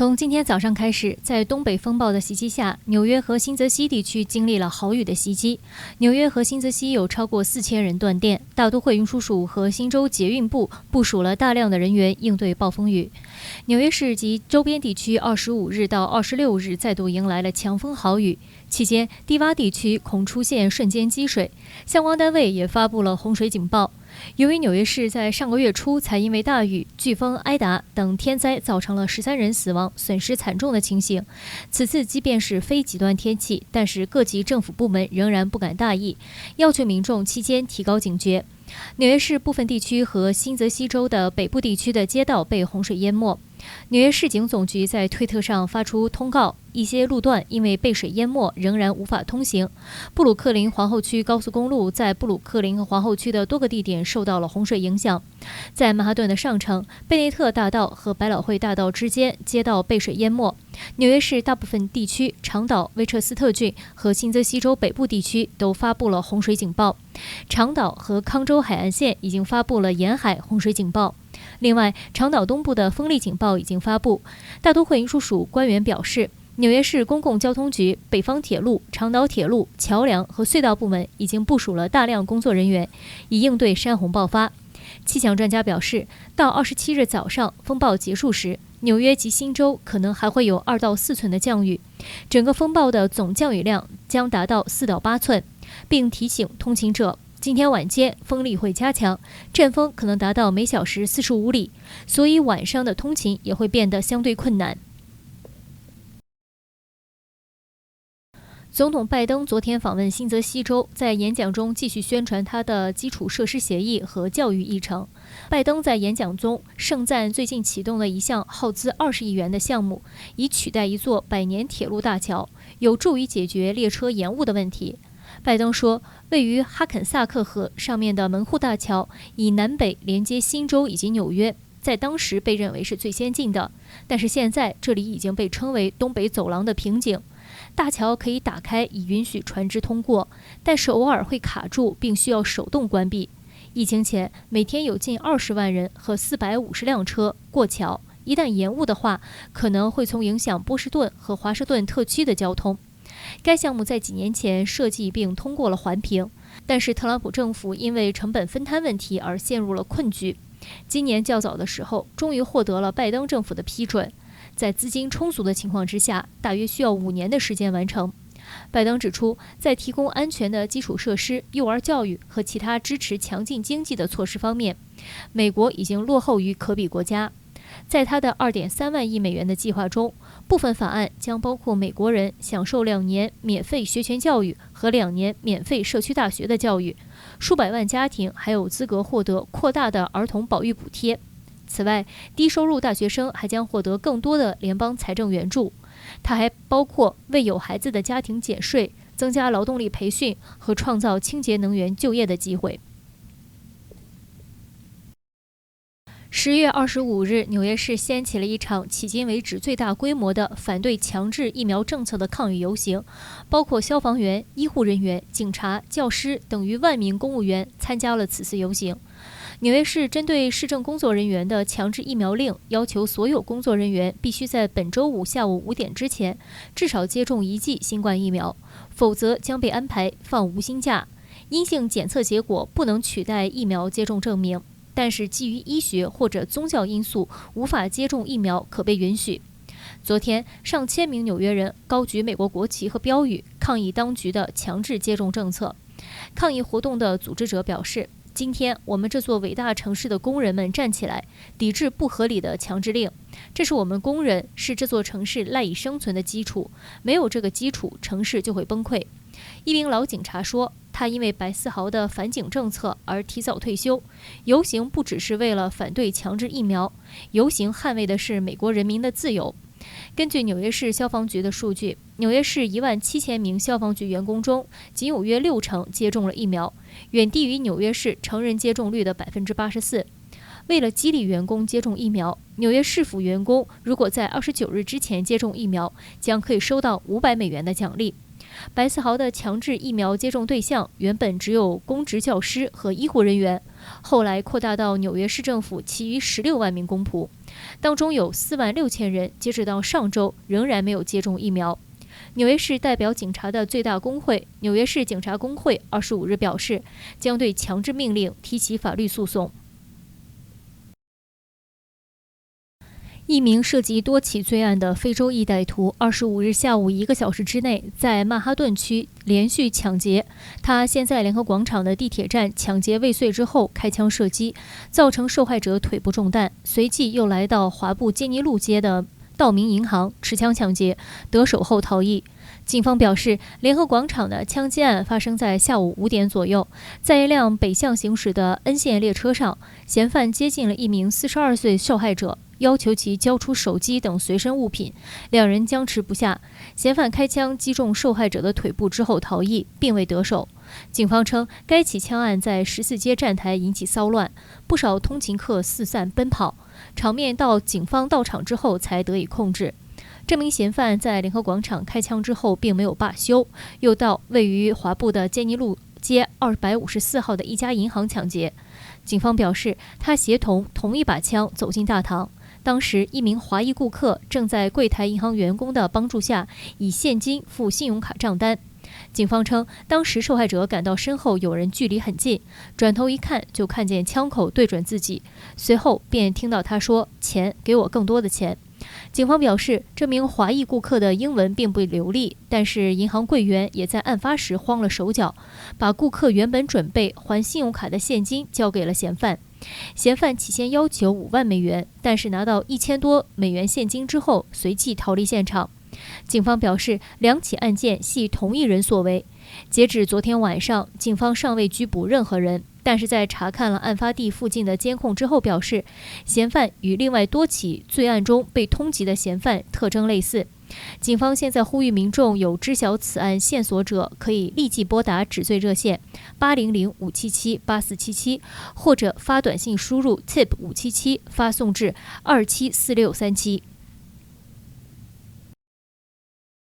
从今天早上开始，在东北风暴的袭击下，纽约和新泽西地区经历了豪雨的袭击。纽约和新泽西有超过4000人断电，大都会运输署和新州捷运部部署了大量的人员应对暴风雨。纽约市及周边地区25日到26日再度迎来了强风豪雨，期间低洼地区恐出现瞬间积水，相关单位也发布了洪水警报。由于纽约市在上个月初才因为大雨、飓风埃达等天灾造成了13人死亡、损失惨重的情形，此次即便是非极端天气，但是各级政府部门仍然不敢大意，要求民众期间提高警觉。纽约市部分地区和新泽西州的北部地区的街道被洪水淹没。纽约市警总局在推特上发出通告，一些路段因为被水淹没，仍然无法通行。布鲁克林皇后区高速公路在布鲁克林和皇后区的多个地点受到了洪水影响。在曼哈顿的上城、贝内特大道和百老汇大道之间，街道被水淹没。纽约市大部分地区、长岛、威彻斯特郡和新泽西州北部地区都发布了洪水警报。长岛和康州海岸线已经发布了沿海洪水警报。另外，长岛东部的风力警报已经发布。大都会运输署官员表示，纽约市公共交通局、北方铁路、长岛铁路、桥梁和隧道部门已经部署了大量工作人员，以应对山洪爆发。气象专家表示，到27日早上风暴结束时，纽约及新州可能还会有2到4寸的降雨，整个风暴的总降雨量将达到4到8寸，并提醒通勤者，今天晚间风力会加强，阵风可能达到每小时45里，所以晚上的通勤也会变得相对困难。总统拜登昨天访问新泽西州，在演讲中继续宣传他的基础设施协议和教育议程。拜登在演讲中盛赞最近启动了一项耗资20亿元的项目，以取代一座100年铁路大桥，有助于解决列车延误的问题。拜登说，位于哈肯萨克河上面的门户大桥以南北连接新州以及纽约，在当时被认为是最先进的，但是现在这里已经被称为东北走廊的瓶颈。大桥可以打开以允许船只通过，但是偶尔会卡住并需要手动关闭。疫情前，每天有近20万人和450辆车过桥，一旦延误的话，可能会影响波士顿和华盛顿特区的交通。该项目在几年前设计并通过了环评，但是特朗普政府因为成本分摊问题而陷入了困局。今年较早的时候，终于获得了拜登政府的批准，在资金充足的情况之下，大约需要5年的时间完成。拜登指出，在提供安全的基础设施、幼儿教育和其他支持强劲经济的措施方面，美国已经落后于可比国家。在他的2.3万亿美元的计划中，部分法案将包括美国人享受2年免费学前教育和2年免费社区大学的教育，数百万家庭还有资格获得扩大的儿童保育补贴。此外，低收入大学生还将获得更多的联邦财政援助。它还包括为有孩子的家庭减税、增加劳动力培训和创造清洁能源就业的机会。10月25日，纽约市掀起了一场迄今为止最大规模的反对强制疫苗政策的抗议游行，包括消防员、医护人员、警察、教师等逾万名公务员参加了此次游行。纽约市针对市政工作人员的强制疫苗令，要求所有工作人员必须在本周五下午5点之前至少接种1剂新冠疫苗，否则将被安排放无薪假。阴性检测结果不能取代疫苗接种证明，但是基于医学或者宗教因素无法接种疫苗可被允许。昨天，上千名纽约人高举美国国旗和标语，抗议当局的强制接种政策。抗议活动的组织者表示，今天我们这座伟大城市的工人们站起来，抵制不合理的强制令。这是我们工人，是这座城市赖以生存的基础。没有这个基础，城市就会崩溃。一名老警察说，他因为白思豪的反警政策而提早退休。游行不只是为了反对强制疫苗，游行捍卫的是美国人民的自由。根据纽约市消防局的数据，纽约市17000名消防局员工中，仅有约60%接种了疫苗，远低于纽约市成人接种率的84%。为了激励员工接种疫苗，纽约市府员工如果在29日之前接种疫苗，将可以收到$500的奖励。白思豪的强制疫苗接种对象原本只有公职教师和医护人员，后来扩大到纽约市政府其余16万名公仆，当中有4万6千人截止到上周仍然没有接种疫苗。纽约市代表警察的最大工会纽约市警察工会25日表示，将对强制命令提起法律诉讼。一名涉及多起罪案的非洲裔歹徒25日下午1个小时之内在曼哈顿区连续抢劫。他先在联合广场的地铁站抢劫未遂之后开枪射击，造成受害者腿部中弹，随即又来到华埠杰尼路街的道明银行持枪抢劫，得手后逃逸。警方表示，联合广场的枪击案发生在下午5点左右，在一辆北向行驶的 N 线列车上，嫌犯接近了一名42岁受害者，要求其交出手机等随身物品，两人僵持不下，嫌犯开枪击中受害者的腿部之后逃逸，并未得手。警方称，该起枪案在14街站台引起骚乱，不少通勤客四散奔跑，场面到警方到场之后才得以控制。这名嫌犯在联合广场开枪之后并没有罢休，又到位于华埠的杰尼路街254号的一家银行抢劫。警方表示，他协同同一把枪走进大堂，当时一名华裔顾客正在柜台银行员工的帮助下以现金付信用卡账单。警方称，当时受害者感到身后有人距离很近，转头一看就看见枪口对准自己，随后便听到他说：“钱，给我更多的钱。”警方表示，这名华裔顾客的英文并不流利，但是银行柜员也在案发时慌了手脚，把顾客原本准备还信用卡的现金交给了嫌犯。嫌犯起先要求5万美元，但是拿到1000多美元现金之后，随即逃离现场。警方表示，两起案件系同一人所为。截止昨天晚上，警方尚未拘捕任何人，但是在查看了案发地附近的监控之后表示，嫌犯与另外多起罪案中被通缉的嫌犯特征类似。警方现在呼吁民众有知晓此案线索者，可以立即拨打指罪热线800-577-8477，或者发短信输入 tip 577发送至274637。